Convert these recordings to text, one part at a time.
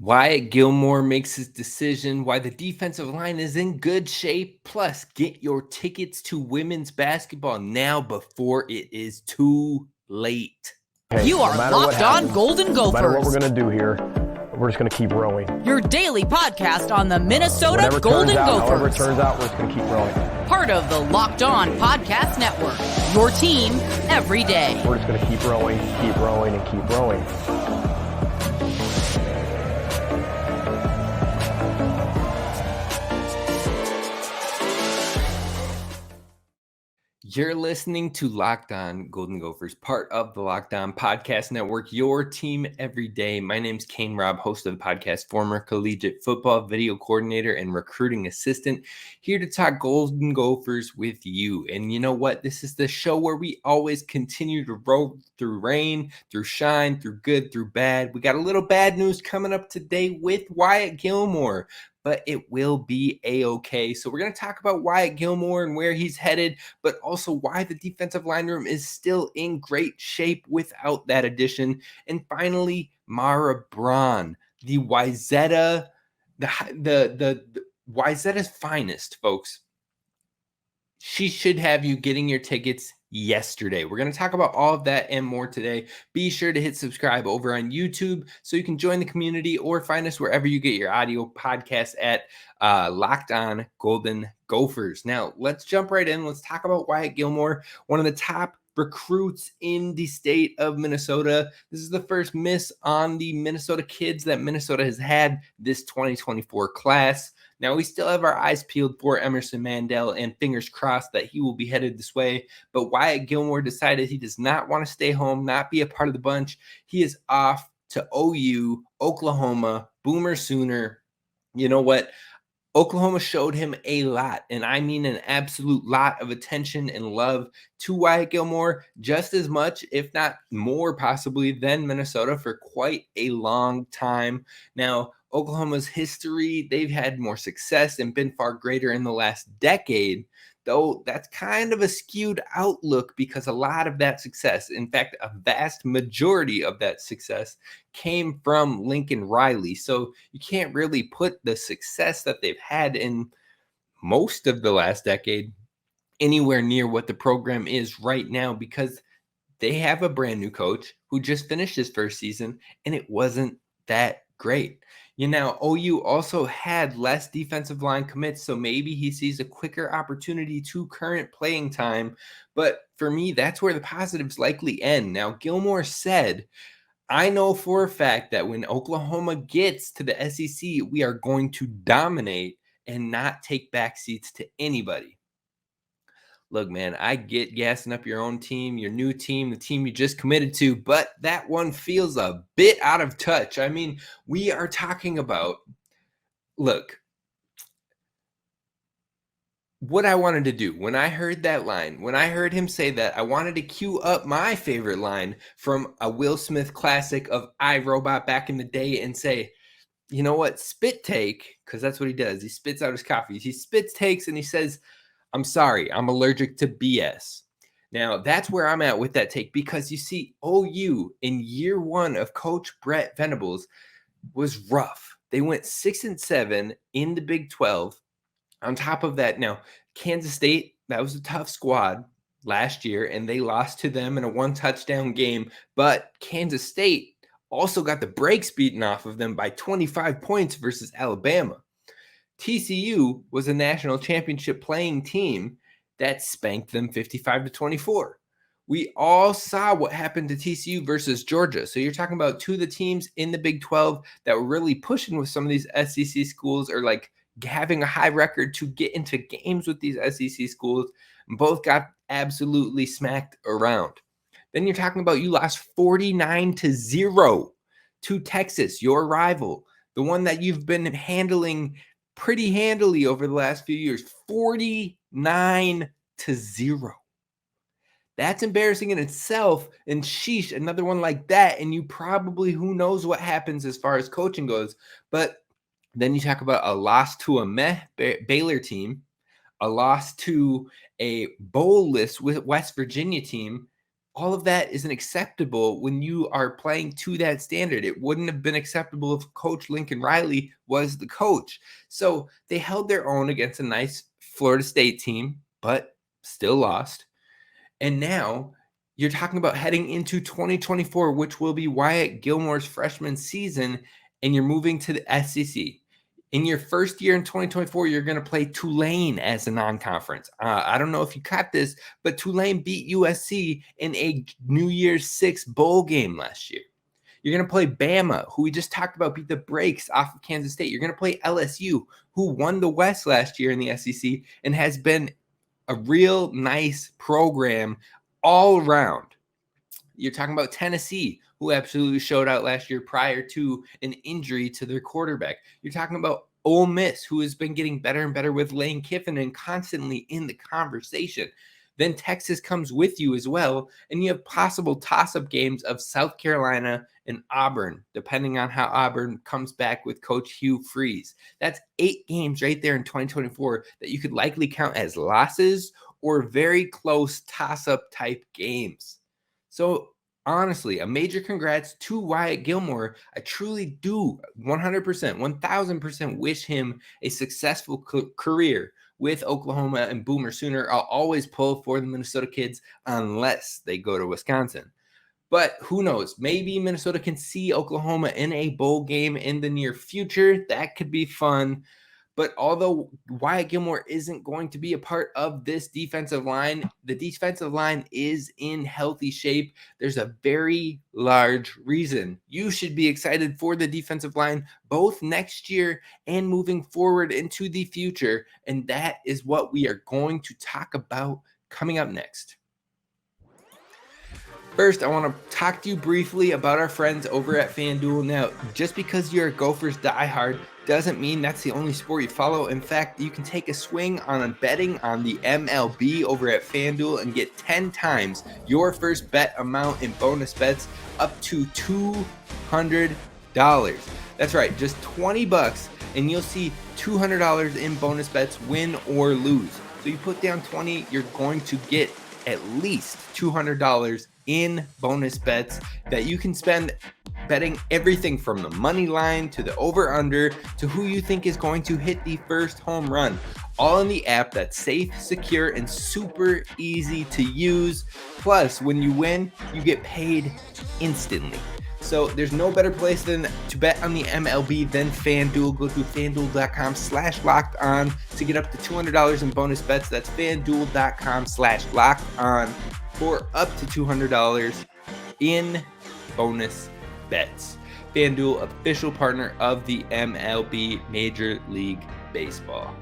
Wyatt Gilmore makes his decision, why the defensive line is in good shape. Plus, get your tickets to women's basketball now before it is too late. Hey, You are Locked On Golden Gophers. No matter what we're going to do here, we're just going to keep rowing. Your daily podcast on the Minnesota Golden Gophers. However it turns out, we're just going to keep rowing. Part of the Locked On Podcast Network. Your team every day. We're just going to keep rowing, and keep rowing. You're listening to Locked On Golden Gophers, part of the Locked On Podcast Network, your team every day. My name's Kane Rob, host of the podcast, former collegiate football video coordinator and recruiting assistant, here to talk Golden Gophers with you. And you know what? This is the show where we always continue to roll through rain, through shine, through good, through bad. We got a little bad news coming up today with Wyatt Gilmore, but it will be a-okay. So we're going to talk about Wyatt Gilmore and where he's headed, but also why the defensive line room is still in great shape without that addition. And finally, Mara Braun, the Wayzata, the Wayzata's finest, folks. She should have you getting your tickets yesterday. We're going to talk about all of that and more today. Be sure to hit subscribe over on YouTube so you can join the community or find us wherever you get your audio podcasts at Locked On Golden Gophers. Now, let's jump right in. Let's talk about Wyatt Gilmore, one of the top recruits in the state of Minnesota. This is the first miss on the Minnesota kids that Minnesota has had this 2024 class. Now, we still have our eyes peeled for Emerson Mandel and fingers crossed that he will be headed this way. But Wyatt Gilmore decided he does not want to stay home, not be a part of the bunch. He is off to OU, Oklahoma, Boomer Sooner. You know what? Oklahoma showed him a lot, and I mean an absolute lot of attention and love to Wyatt Gilmore, just as much, if not more possibly, than Minnesota for quite a long time. Now, Oklahoma's history, they've had more success and been far greater in the last decade, though that's kind of a skewed outlook because a lot of that success, in fact, a vast majority of that success came from Lincoln Riley. So you can't really put the success that they've had in most of the last decade anywhere near what the program is right now because they have a brand new coach who just finished his first season and it wasn't that great. You know, OU also had less defensive line commits, so maybe he sees a quicker opportunity to current playing time. But for me, that's where the positives likely end. Now, Gilmore said, I know for a fact that when Oklahoma gets to the SEC, we are going to dominate and not take back seats to anybody. Look, man, I get gassing up your own team, your new team, the team you just committed to, but that one feels a bit out of touch. I mean, we are talking about, look, what I wanted to do when I heard that line, when I heard him say that, I wanted to cue up my favorite line from a Will Smith classic of I, Robot back in the day and say, you know what, spit take, because that's what he does. He spits out his coffee. He spits takes and he says, I'm sorry, I'm allergic to BS. Now, that's where I'm at with that take because you see, OU in year one of Coach Brett Venables was rough. They went 6-7 in the Big 12. On top of that, now, Kansas State, that was a tough squad last year, and they lost to them in a one-touchdown game. But Kansas State also got the brakes beaten off of them by 25 points versus Alabama. TCU was a national championship playing team that spanked them 55-24. We all saw what happened to TCU versus Georgia. So you're talking about two of the teams in the Big 12 that were really pushing with some of these SEC schools or like having a high record to get into games with these SEC schools. Both got absolutely smacked around. Then you're talking about you lost 49-0 to Texas, your rival, the one that you've been handling pretty handily over the last few years, 49-0. That's embarrassing in itself. And sheesh, another one like that. And you probably, who knows what happens as far as coaching goes. But then you talk about a loss to a Baylor team, a loss to a bowl-less West Virginia team, All of that isn't acceptable when you are playing to that standard. It wouldn't have been acceptable if Coach Lincoln Riley was the coach. So they held their own against a nice Florida State team, but still lost. And now you're talking about heading into 2024, which will be Wyatt Gilmore's freshman season, and you're moving to the SEC. In your first year in 2024, you're going to play Tulane as a non-conference. I don't know if you caught this, but Tulane beat USC in a New Year's Six bowl game last year. You're going to play Bama, who we just talked about beat the brakes off of Kansas State. You're going to play LSU, who won the West last year in the SEC and has been a real nice program all around. You're talking about Tennessee, who absolutely showed out last year prior to an injury to their quarterback. You're talking about Ole Miss, who has been getting better and better with Lane Kiffin and constantly in the conversation. Then Texas comes with you as well, and you have possible toss-up games of South Carolina and Auburn, depending on how Auburn comes back with Coach Hugh Freeze. That's 8 games right there in 2024 that you could likely count as losses or very close toss-up type games. So honestly, a major congrats to Wyatt Gilmore. I truly do 100%, 1000% wish him a successful career with Oklahoma and Boomer Sooner. I'll always pull for the Minnesota kids unless they go to Wisconsin. But who knows? Maybe Minnesota can see Oklahoma in a bowl game in the near future. That could be fun. But although Wyatt Gilmore isn't going to be a part of this defensive line, the defensive line is in healthy shape. There's a very large reason you should be excited for the defensive line both next year and moving forward into the future. And that is what we are going to talk about coming up next. First, I want to talk to you briefly about our friends over at FanDuel. Now, just because you're a Gophers diehard doesn't mean that's the only sport you follow. In fact, you can take a swing on betting on the MLB over at FanDuel and get 10 times your first bet amount in bonus bets up to $200. That's right, just $20 and you'll see $200 in bonus bets, win or lose. So you put down 20, you're going to get at least $200 in bonus bets that you can spend betting everything from the money line to the over-under to who you think is going to hit the first home run. All in the app that's safe, secure, and super easy to use. Plus, when you win, you get paid instantly. So there's no better place than to bet on the MLB than FanDuel. Go to FanDuel.com/lockedon to get up to $200 in bonus bets. That's FanDuel.com/lockedon for up to $200 in bonus bets. FanDuel, official partner of the MLB, Major League Baseball.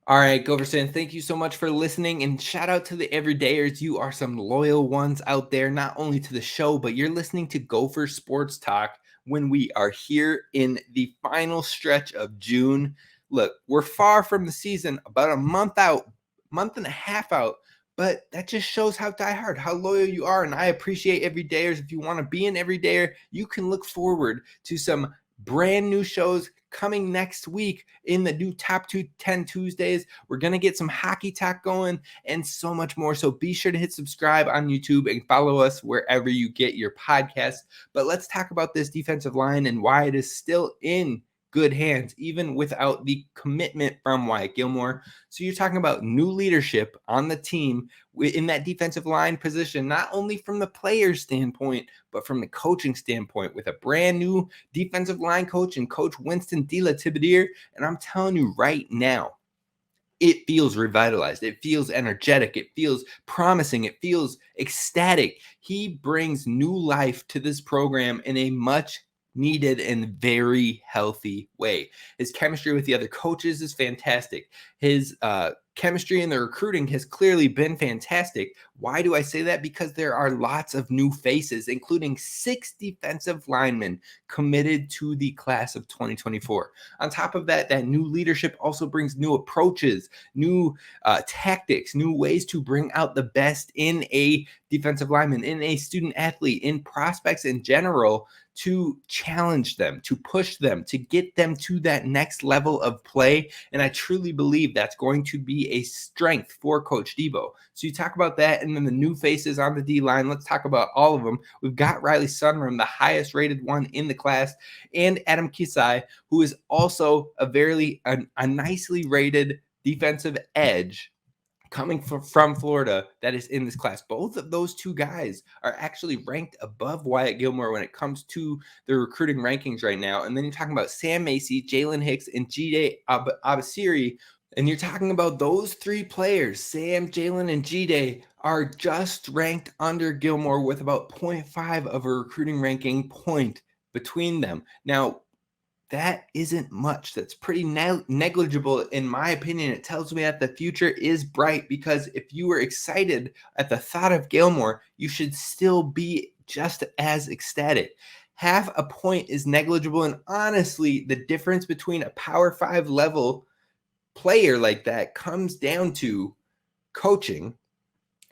All right, Gophers fans, thank you so much for listening, and shout out to the everydayers. You are some loyal ones out there, not only to the show, but you're listening to Gopher Sports Talk when we are here in the final stretch of June. Look, we're far from the season, about a month and a half out, but that just shows how diehard, how loyal you are, and I appreciate everydayers. If you want to be an everydayer, you can look forward to some brand new shows coming next week in the new Top 10 Tuesdays. We're going to get some hockey talk going and so much more. So be sure to hit subscribe on YouTube and follow us wherever you get your podcasts. But let's talk about this defensive line and why it is still in good hands, even without the commitment from Wyatt Gilmore. So you're talking about new leadership on the team in that defensive line position, not only from the player's standpoint, but from the coaching standpoint, with a brand new defensive line coach and Coach Winston De La Tibadier. And I'm telling you right now, it feels revitalized. It feels energetic. It feels promising. It feels ecstatic. He brings new life to this program in a much needed and very healthy way. His chemistry with the other coaches is fantastic. His chemistry in the recruiting has clearly been fantastic. Why do I say that? Because there are lots of new faces, including 6 defensive linemen committed to the class of 2024. On top of that, that new leadership also brings new approaches, new tactics, new ways to bring out the best in a defensive lineman, in a student athlete, in prospects in general, to challenge them, to push them, to get them to that next level of play. And I truly believe that's going to be be a strength for Coach Debo. So you talk about that, and then the new faces on the D-line. Let's talk about all of them. We've got Riley Sunrum, the highest rated one in the class, and Adam Kisai, who is also a nicely rated defensive edge coming from Florida that is in this class. Both of those two guys are actually ranked above Wyatt Gilmore when it comes to the recruiting rankings right now. And then you're talking about Sam Macy, Jalen Hicks, and Jide Abasiri. And you're talking about those three players, Sam, Jalen, and Jide, are just ranked under Gilmore with about 0.5 of a recruiting ranking point between them. Now, that isn't much. That's pretty negligible in my opinion. It tells me that the future is bright, because if you were excited at the thought of Gilmore, you should still be just as ecstatic. Half a point is negligible, and honestly, the difference between a Power 5 level player like that comes down to coaching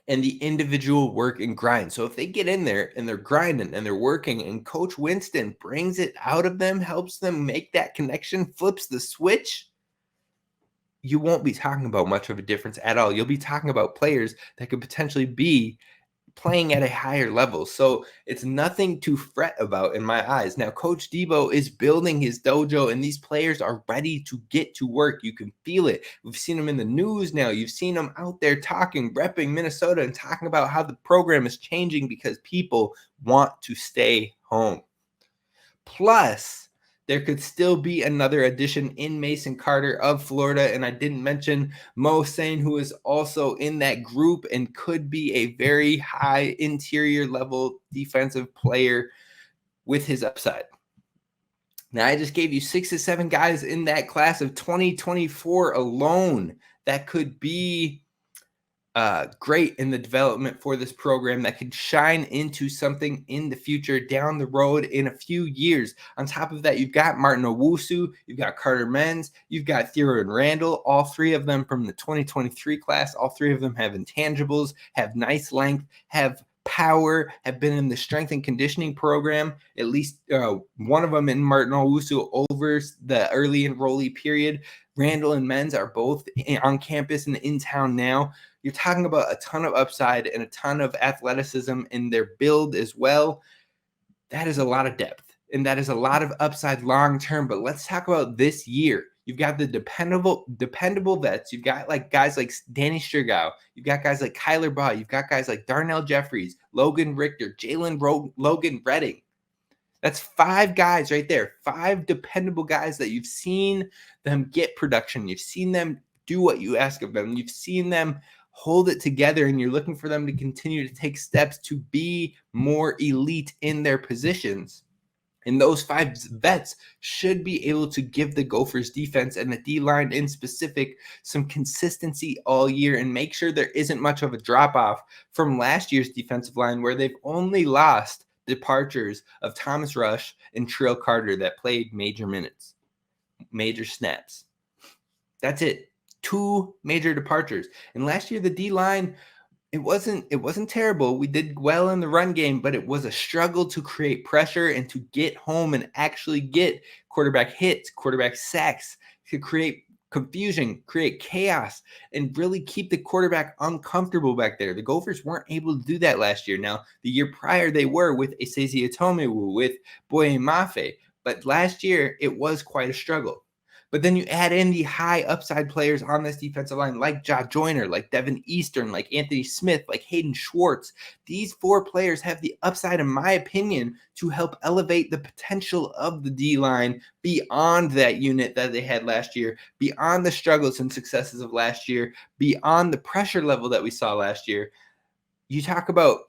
and the individual work and grind. So if they get in there and they're grinding and they're working, and Coach Winston brings it out of them, helps them make that connection, flips the switch, you won't be talking about much of a difference at all. You'll be talking about players that could potentially be playing at a higher level. So it's nothing to fret about in my eyes. Now, Coach Debo is building his dojo, and these players are ready to get to work. You can feel it. We've seen them in the news now. You've seen them out there talking, repping Minnesota, and talking about how the program is changing because people want to stay home. Plus, there could still be another addition in Mason Carter of Florida. And I didn't mention Mo Sane, who is also in that group and could be a very high interior level defensive player with his upside. Now, I just gave you 6 to 7 guys in that class of 2024 alone that could be great in the development for this program, that could shine into something in the future down the road in a few years. On top of that, you've got Martin Owusu, you've got Carter Menz, you've got Theo and Randall, all three of them from the 2023 class. All three of them have intangibles, have nice length, have power, have been in the strength and conditioning program, at least one of them in Martin Owusu over the early enrollee period. Randall and Menz are both on campus and in town now. You're talking about a ton of upside and a ton of athleticism in their build as well. That is a lot of depth, and that is a lot of upside long term. But let's talk about this year. You've got the dependable vets. You've got guys like Danny Sturgow. You've got guys like Kyler Baugh. You've got guys like Darnell Jeffries, Logan Richter, Logan Redding. That's 5 guys right there. 5 dependable guys that you've seen them get production. You've seen them do what you ask of them. You've seen them hold it together, and you're looking for them to continue to take steps to be more elite in their positions. And those 5 vets should be able to give the Gophers defense and the D-line in specific some consistency all year, and make sure there isn't much of a drop-off from last year's defensive line, where they've only lost departures of Thomas Rush and Trill Carter that played major minutes, major snaps. That's it. 2 major departures. And last year, the D-line, it wasn't terrible. We did well in the run game, but it was a struggle to create pressure and to get home and actually get quarterback hits, quarterback sacks, to create confusion, create chaos, and really keep the quarterback uncomfortable back there. The Gophers weren't able to do that last year. Now, the year prior, they were with Esezi Atomewu, with Boye Mafe. But last year, it was quite a struggle. But then you add in the high upside players on this defensive line, like Ja Joyner, like Devin Eastern, like Anthony Smith, like Hayden Schwartz. These 4 players have the upside, in my opinion, to help elevate the potential of the D-line beyond that unit that they had last year, beyond the struggles and successes of last year, beyond the pressure level that we saw last year. You talk about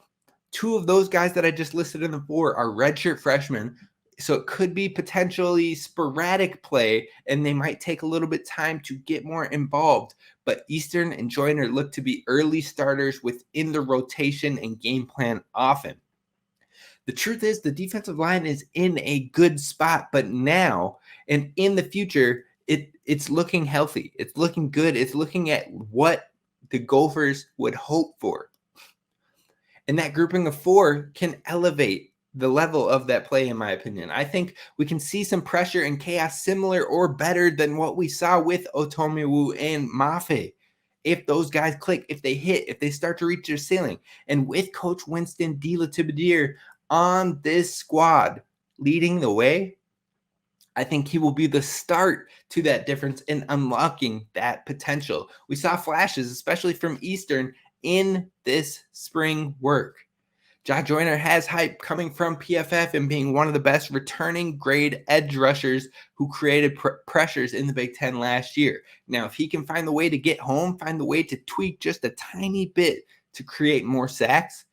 2 of those guys that I just listed in the 4 are redshirt freshmen. So it could be potentially sporadic play, and they might take a little bit time to get more involved. But Eastern and Joyner look to be early starters within the rotation and game plan often. The truth is, the defensive line is in a good spot, but now and in the future, it's looking healthy. It's looking good. It's looking at what the Gophers would hope for. And that grouping of 4 can elevate the level of that play, in my opinion. I think we can see some pressure and chaos similar or better than what we saw with Otomewu and Mafe. if those guys click, if they hit, if they start to reach their ceiling. And with Coach Winston De La Tibadier on this squad leading the way, I think he will be the start to that difference in unlocking that potential. We saw flashes, especially from Eastern, in this spring work. Ja Joyner has hype coming from PFF and being one of the best returning grade edge rushers who created pressures in the Big Ten last year. Now, if he can find the way to get home, find the way to tweak just a tiny bit to create more sacks,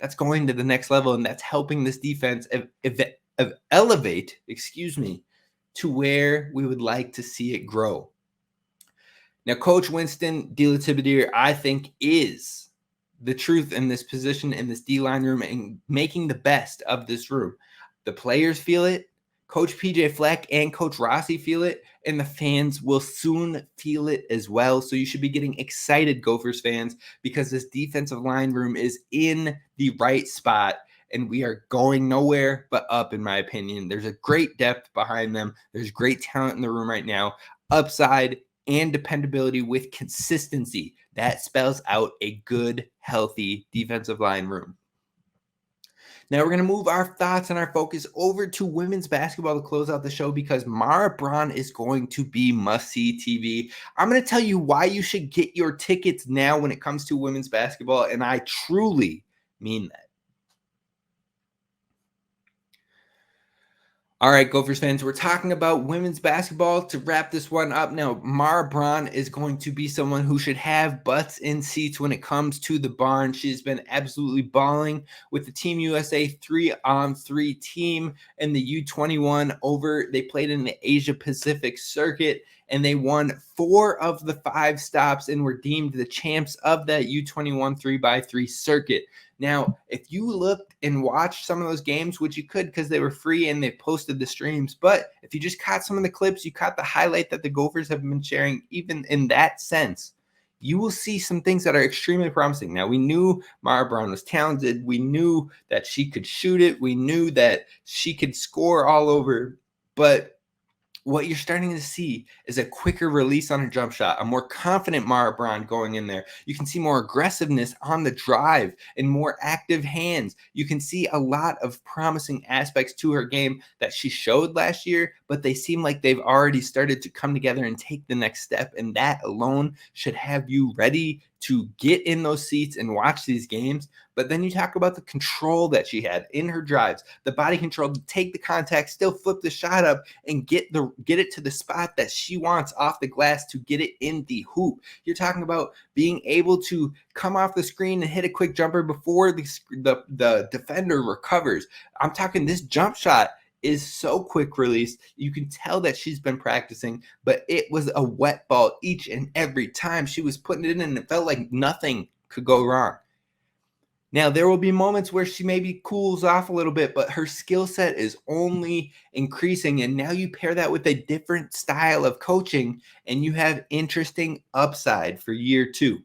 that's going to the next level, and that's helping this defense elevate, to where we would like to see it grow. Now, Coach Winston De La Tibadier, I think, is the truth in this position in this D-line room and making the best of this room. The players feel it, Coach PJ Fleck and Coach Rossi feel it, and the fans will soon feel it as well. So you should be getting excited, Gophers fans, because this defensive line room is in the right spot, and we are going nowhere but up, in my opinion. There's a great depth behind them. There's great talent in the room right now. Upside and dependability with consistency. That spells out a good, healthy defensive line room. Now we're going to move our thoughts and our focus over to women's basketball to close out the show, because Mara Braun is going to be must-see TV. I'm going to tell you why you should get your tickets now when it comes to women's basketball, and I truly mean that. All right, Gophers fans, we're talking about women's basketball to wrap this one up. Now, Mara Braun is going to be someone who should have butts in seats when it comes to the barn. She's been absolutely balling with the Team USA 3-on-3 team and the U21 over. They played in the Asia Pacific circuit, and they won 4 of the 5 stops and were deemed the champs of that U21 3x3 circuit. Now, if you looked and watched some of those games, which you could because they were free and they posted the streams, but if you just caught some of the clips, you caught the highlight that the Gophers have been sharing, even in that sense, you will see some things that are extremely promising. Now, we knew Mara Braun was talented. We knew that she could shoot it. We knew that she could score all over, but what you're starting to see is a quicker release on her jump shot, a more confident Mara Braun going in there. You can see more aggressiveness on the drive and more active hands. You can see a lot of promising aspects to her game that she showed last year, but they seem like they've already started to come together and take the next step, and that alone should have you ready to get in those seats and watch these games. But then you talk about the control that she had in her drives, the body control to take the contact, still flip the shot up and get it to the spot that she wants off the glass to get it in the hoop. You're talking about being able to come off the screen and hit a quick jumper before the defender recovers. I'm talking this jump shot is so quick release. You can tell that she's been practicing, but it was a wet ball each and every time she was putting it in, and it felt like nothing could go wrong. Now, there will be moments where she maybe cools off a little bit, but her skill set is only increasing, and now you pair that with a different style of coaching, and you have interesting upside for year 2.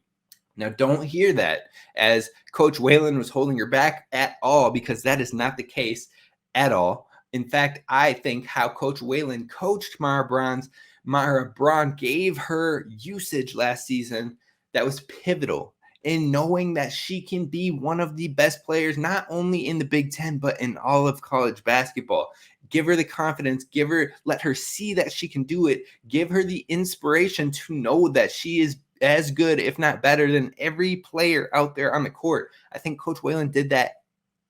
Now, don't hear that as Coach Whalen was holding her back at all, because that is not the case at all. In fact, I think how Coach Whalen coached Mara Braun gave her usage last season that was pivotal in knowing that she can be one of the best players, not only in the Big Ten, but in all of college basketball. Give her the confidence, let her see that she can do it, give her the inspiration to know that she is as good, if not better, than every player out there on the court. I think Coach Whalen did that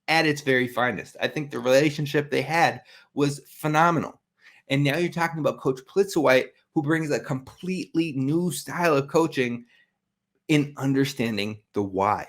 at its very finest. I think the relationship they had was phenomenal. And now you're talking about Coach Plitzowite, who brings a completely new style of coaching in understanding the why.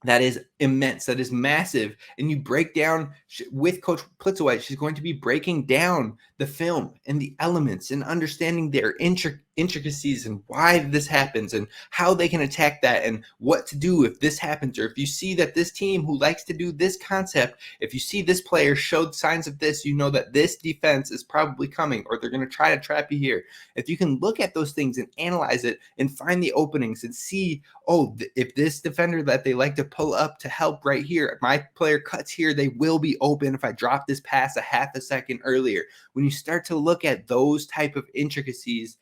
That is immense. That is massive. And you break down with Coach Plitzowite, she's going to be breaking down the film and the elements and understanding their intricacies and why this happens and how they can attack that and what to do if this happens. Or if you see that this team who likes to do this concept, if you see this player showed signs of this, you know that this defense is probably coming or they're going to try to trap you here. If you can look at those things and analyze it and find the openings and see, if this defender that they like to pull up to help right here, my player cuts here, they will be open if I drop this pass a half a second earlier. When you start to look at those type of intricacies,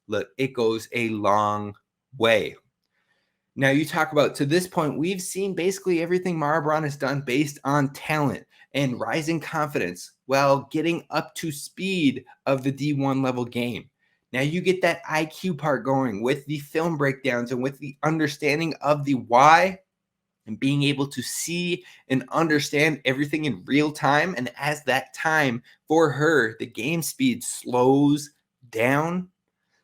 look, it goes a long way. Now you talk about, to this point, we've seen basically everything Mara Braun has done based on talent and rising confidence while getting up to speed of the D1 level game. Now you get that IQ part going with the film breakdowns and with the understanding of the why and being able to see and understand everything in real time. And as that time for her, the game speed slows down.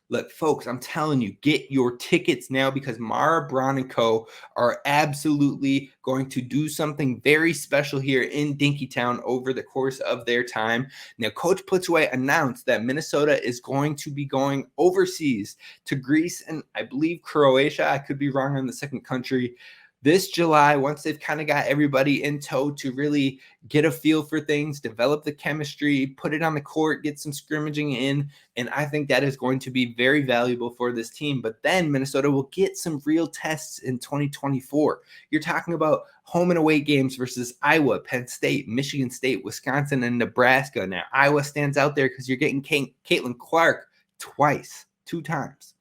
Look, folks, I'm telling you, get your tickets now because Mara Braun and Co. are absolutely going to do something very special here in Dinkytown over the course of their time. Now, Coach Plitzway announced that Minnesota is going to be going overseas to Greece and I believe Croatia. I could be wrong on the second country. This July, once they've kind of got everybody in tow to really get a feel for things, develop the chemistry, put it on the court, get some scrimmaging in, and I think that is going to be very valuable for this team. But then Minnesota will get some real tests in 2024. You're talking about home and away games versus Iowa, Penn State, Michigan State, Wisconsin, and Nebraska. Now, Iowa stands out there because you're getting Caitlin Clark two times,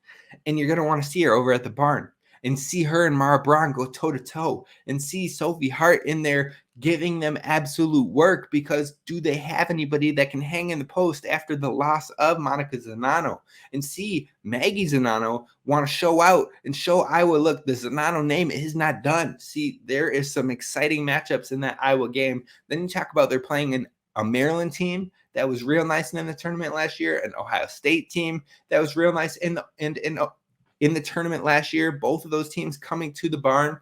and you're going to want to see her over at the barn. And see her and Mara Braun go toe-to-toe and see Sophie Hart in there giving them absolute work because do they have anybody that can hang in the post after the loss of Monica Zanano? And see Maggie Zanano want to show out and show Iowa, look, the Zanano name is not done. See, there is some exciting matchups in that Iowa game. Then you talk about they're playing a Maryland team that was real nice in the tournament last year, an Ohio State team that was real nice in the tournament last year. Both of those teams coming to the barn.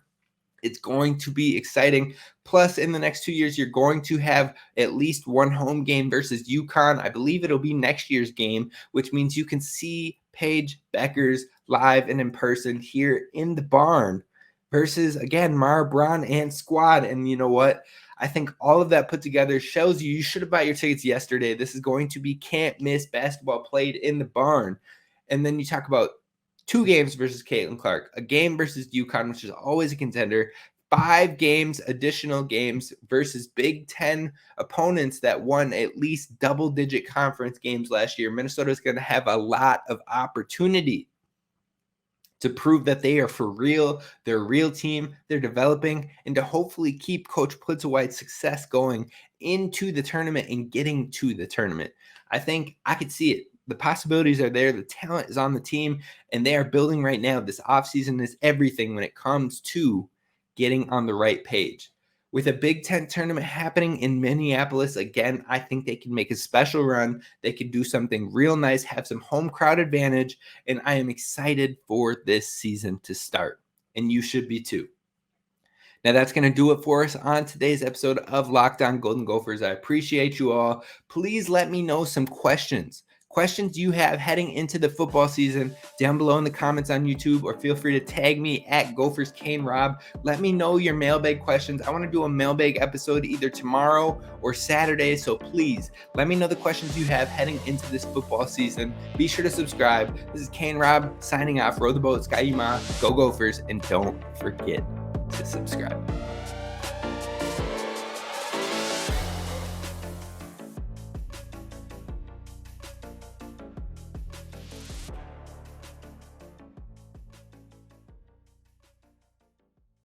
It's going to be exciting. Plus, in the next 2 years, you're going to have at least one home game versus UConn. I believe it'll be next year's game, which means you can see Paige Bueckers live and in person here in the barn versus, again, Mara Braun and squad. And you know what? I think all of that put together shows you should have bought your tickets yesterday. This is going to be can't miss basketball played in the barn. And then you talk about 2 games versus Caitlin Clark, a game versus UConn, which is always a contender, 5 games, additional games versus Big Ten opponents that won at least double-digit conference games last year. Minnesota is going to have a lot of opportunity to prove that they are for real, they're a real team, they're developing, and to hopefully keep Coach Plitzway's success going into the tournament and getting to the tournament. I think I could see it. The possibilities are there. The talent is on the team, and they are building right now. This offseason is everything when it comes to getting on the right page. With a Big Ten tournament happening in Minneapolis, again, I think they can make a special run. They can do something real nice, have some home crowd advantage, and I am excited for this season to start, and you should be too. Now, that's going to do it for us on today's episode of Locked On Golden Gophers. I appreciate you all. Please let me know some questions you have heading into the football season down below in the comments on YouTube, or feel free to tag me at Gophers Kane Rob. Let me know your mailbag questions. I want to do a mailbag episode either tomorrow or Saturday, so please let me know the questions you have heading into this football season. Be sure to subscribe. This is Kane Rob signing off. Row the boat, Sky Yuma, go Gophers, and don't forget to subscribe.